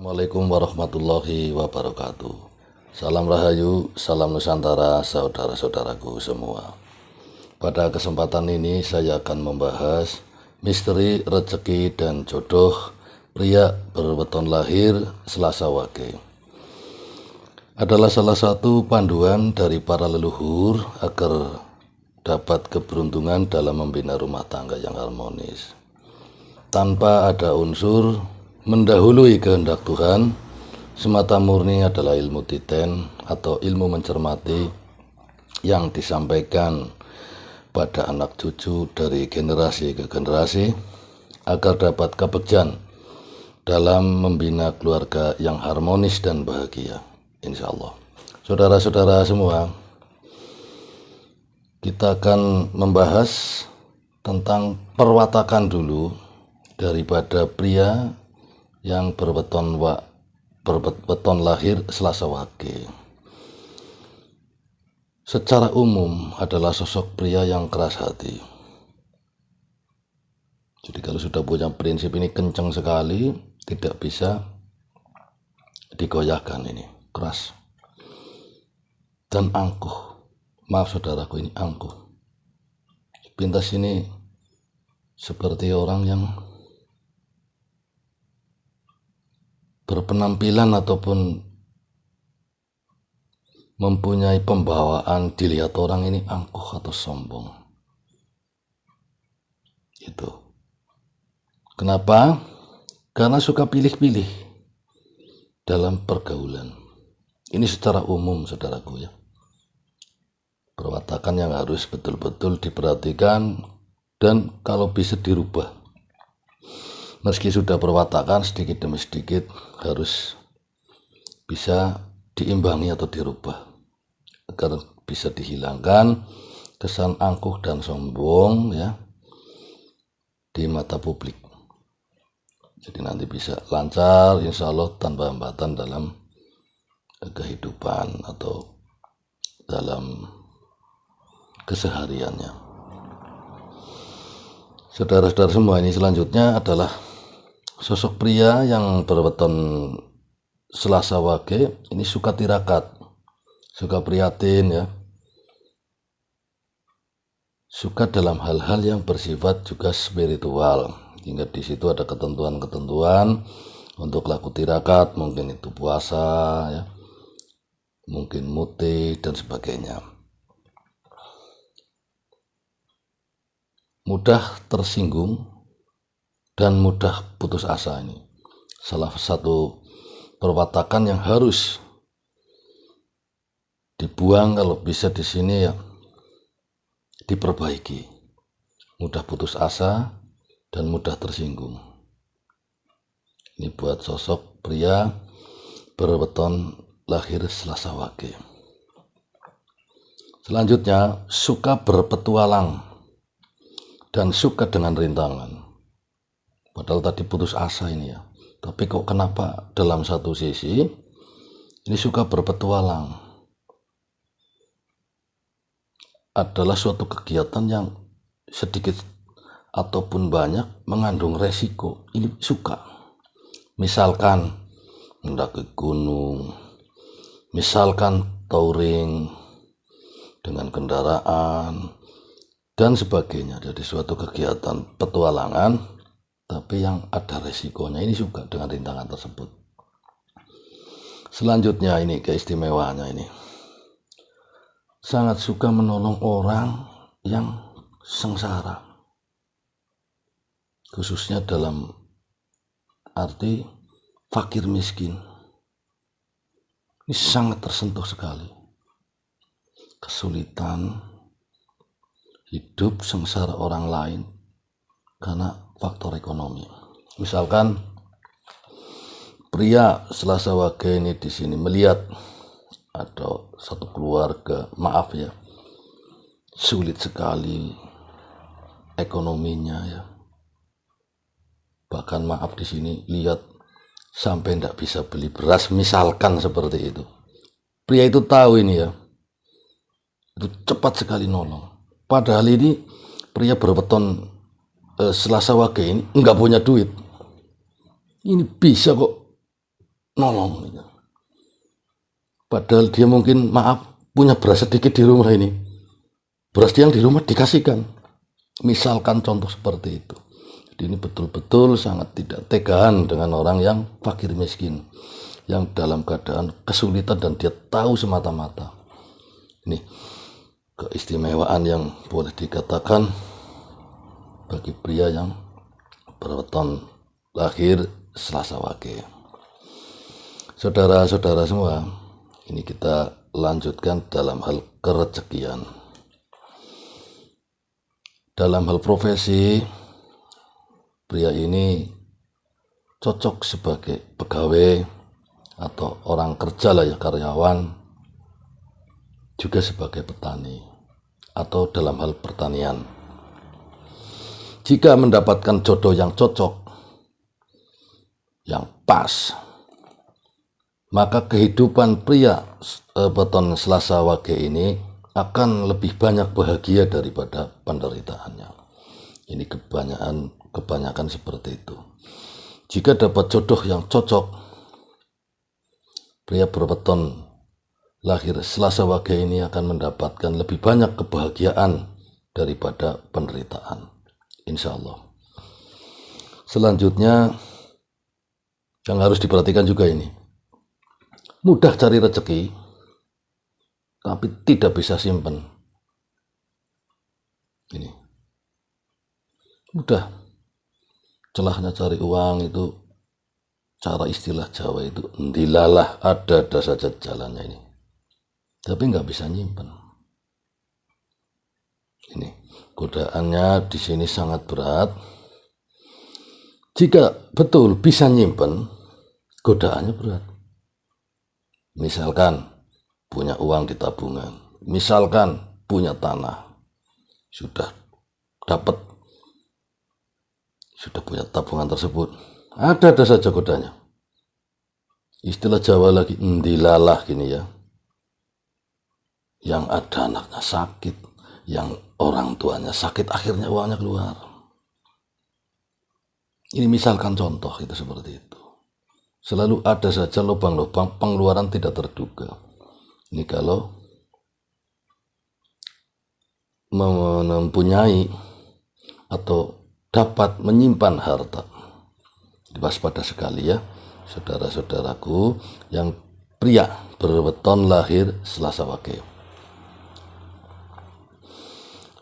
Assalamualaikum warahmatullahi wabarakatuh. Salam Rahayu, salam Nusantara, saudara-saudaraku semua. Pada kesempatan ini saya akan membahas misteri rezeki dan jodoh pria berweton lahir Selasa Wage. Adalah salah satu panduan dari para leluhur agar dapat keberuntungan dalam membina rumah tangga yang harmonis. Tanpa ada unsur mendahului kehendak Tuhan, semata murni adalah ilmu titen atau ilmu mencermati yang disampaikan pada anak cucu dari generasi ke generasi agar dapat kepejan dalam membina keluarga yang harmonis dan bahagia, insya Allah. Saudara-saudara semua, kita akan membahas tentang perwatakan dulu daripada pria yang berweton lahir Selasa Wage. Secara umum adalah sosok pria yang keras hati. Jadi kalau sudah punya prinsip ini kencang sekali, tidak bisa digoyahkan, ini keras dan angkuh. Maaf saudaraku, ini angkuh. Pintas ini seperti orang yang berpenampilan ataupun mempunyai pembawaan dilihat orang ini angkuh atau sombong. Itu. Kenapa? Karena suka pilih-pilih dalam pergaulan. Ini secara umum saudaraku ya. Perwatakan yang harus betul-betul diperhatikan dan kalau bisa dirubah. Meski sudah perwatakan, sedikit demi sedikit harus bisa diimbangi atau dirubah agar bisa dihilangkan kesan angkuh dan sombong ya di mata publik. Jadi nanti bisa lancar insya Allah tanpa hambatan dalam kehidupan atau dalam kesehariannya. Saudara-saudara semua, ini selanjutnya adalah sosok pria yang berweton Selasa Wage. Ini suka tirakat, suka prihatin ya, suka dalam hal-hal yang bersifat juga spiritual. Hingga di situ ada ketentuan-ketentuan untuk laku tirakat, mungkin itu puasa ya, mungkin muti dan sebagainya. Mudah tersinggung dan mudah putus asa, ini salah satu perwatakan yang harus dibuang kalau bisa di sini ya, diperbaiki. Mudah putus asa dan mudah tersinggung. Ini buat sosok pria berweton lahir Selasa Wage. Selanjutnya, suka berpetualang dan suka dengan rintangan. Padahal tadi putus asa ini ya, tapi kok kenapa dalam satu sisi ini suka berpetualang. Adalah suatu kegiatan yang sedikit ataupun banyak mengandung resiko. Ini suka. Misalkan mendaki gunung, misalkan touring dengan kendaraan dan sebagainya. Jadi suatu kegiatan petualangan tapi yang ada resikonya, ini suka dengan rintangan tersebut. Selanjutnya ini keistimewaannya, ini sangat suka menolong orang yang sengsara, khususnya dalam arti fakir miskin. Ini sangat tersentuh sekali. Kesulitan hidup, sengsara orang lain karena faktor ekonomi. Misalkan pria Selasa Wage ini di sini melihat ada satu keluarga, maaf ya, sulit sekali ekonominya ya. Bahkan maaf di sini lihat sampai tidak bisa beli beras, misalkan seperti itu. Pria itu tahu ini ya, itu cepat sekali nolong. Padahal ini pria berweton Selasa Wage ini nggak punya duit. Ini bisa kok nolong gitu. Padahal dia mungkin punya beras sedikit di rumah ini, beras yang di rumah dikasihkan, misalkan contoh seperti itu. Jadi ini betul-betul sangat tidak tegaan dengan orang yang fakir miskin, yang dalam keadaan kesulitan dan dia tahu semata-mata. Ini keistimewaan yang boleh dikatakan bagi pria yang berweton lahir Selasa Wage. Saudara-saudara semua, ini kita lanjutkan dalam hal kerezekian. Dalam hal profesi, pria ini cocok sebagai pegawai atau orang kerja lah ya, karyawan, juga sebagai petani atau dalam hal pertanian. Jika mendapatkan jodoh yang cocok, yang pas, maka kehidupan pria weton Selasa Wage ini akan lebih banyak bahagia daripada penderitaannya. Ini kebanyakan seperti itu. Jika dapat jodoh yang cocok, pria berweton lahir Selasa Wage ini akan mendapatkan lebih banyak kebahagiaan daripada penderitaan, insya Allah. Selanjutnya yang harus diperhatikan juga ini, mudah cari rezeki tapi tidak bisa simpen. Ini mudah, celahnya cari uang itu, cara istilah Jawa itu ndilalah, ada saja jalannya ini, tapi nggak bisa nyimpen. Ini godaannya di sini sangat berat. Jika betul bisa nyimpen, godaannya berat. Misalkan punya uang di tabungan, misalkan punya tanah, sudah punya tabungan tersebut, ada saja godanya. Istilah Jawa lagi ndilalah gini ya. Yang ada anaknya sakit, yang orang tuanya sakit, akhirnya uangnya keluar. Ini misalkan contoh itu seperti itu. Selalu ada saja lubang-lubang pengeluaran tidak terduga. Ini kalau mempunyai atau dapat menyimpan harta. Waspada sekali ya, saudara-saudaraku yang pria berweton lahir Selasa Wage.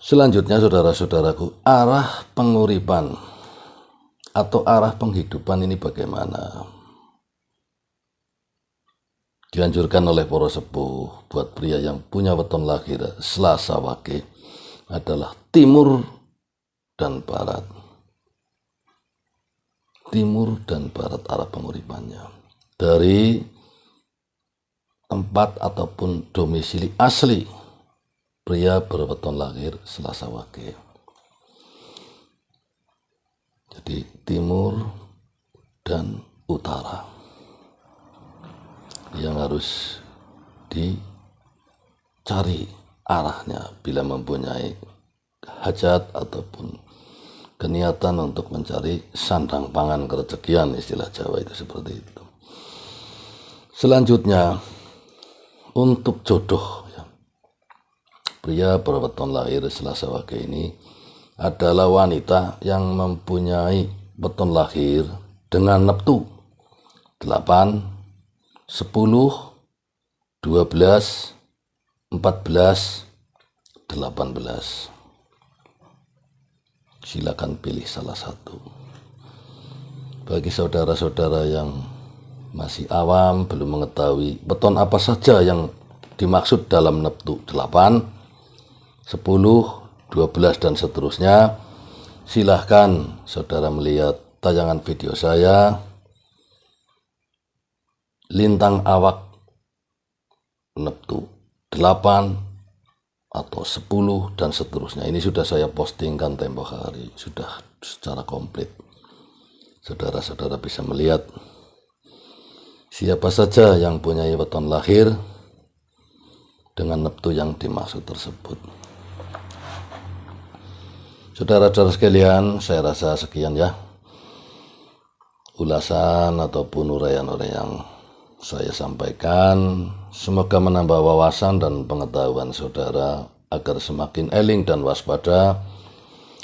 Selanjutnya saudara-saudaraku, arah penguripan atau arah penghidupan ini bagaimana? Dianjurkan oleh para sepuh buat pria yang punya weton lahir Selasa Wage adalah timur dan barat. Timur dan barat arah penguripannya. Dari tempat ataupun domisili asli pria berweton lahir Selasa Wage. Jadi timur dan utara yang harus dicari arahnya bila mempunyai hajat ataupun keniatan untuk mencari sandang pangan kerezekian, istilah Jawa itu seperti itu. Selanjutnya untuk jodoh ya. Pria berweton lahir Selasa Wage ini adalah wanita yang mempunyai weton lahir dengan neptu 8, 10, 12, 14, 18. Silakan pilih salah satu. Bagi saudara-saudara yang masih awam, belum mengetahui weton apa saja yang dimaksud dalam neptu 8, 10, 12 dan seterusnya, silahkan saudara melihat tayangan video saya, lintang awak neptu 8 atau 10 dan seterusnya. Ini sudah saya postingkan tempo hari, sudah secara komplit. Saudara-saudara bisa melihat siapa saja yang punya weton lahir dengan neptu yang dimaksud tersebut. Saudara-saudara sekalian, saya rasa sekian ya ulasan ataupun uraian-uraian yang saya sampaikan semoga menambah wawasan dan pengetahuan saudara agar semakin eling dan waspada,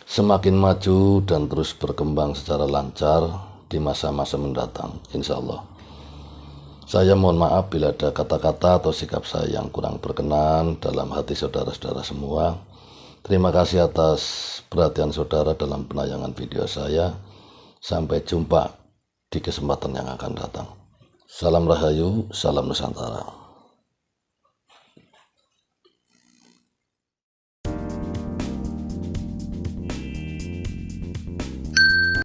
semakin maju dan terus berkembang secara lancar di masa-masa mendatang, insya Allah. Saya mohon maaf bila ada kata-kata atau sikap saya yang kurang berkenan dalam hati saudara-saudara semua. Terima kasih atas perhatian saudara dalam penayangan video saya. Sampai jumpa di kesempatan yang akan datang. Salam Rahayu, salam Nusantara.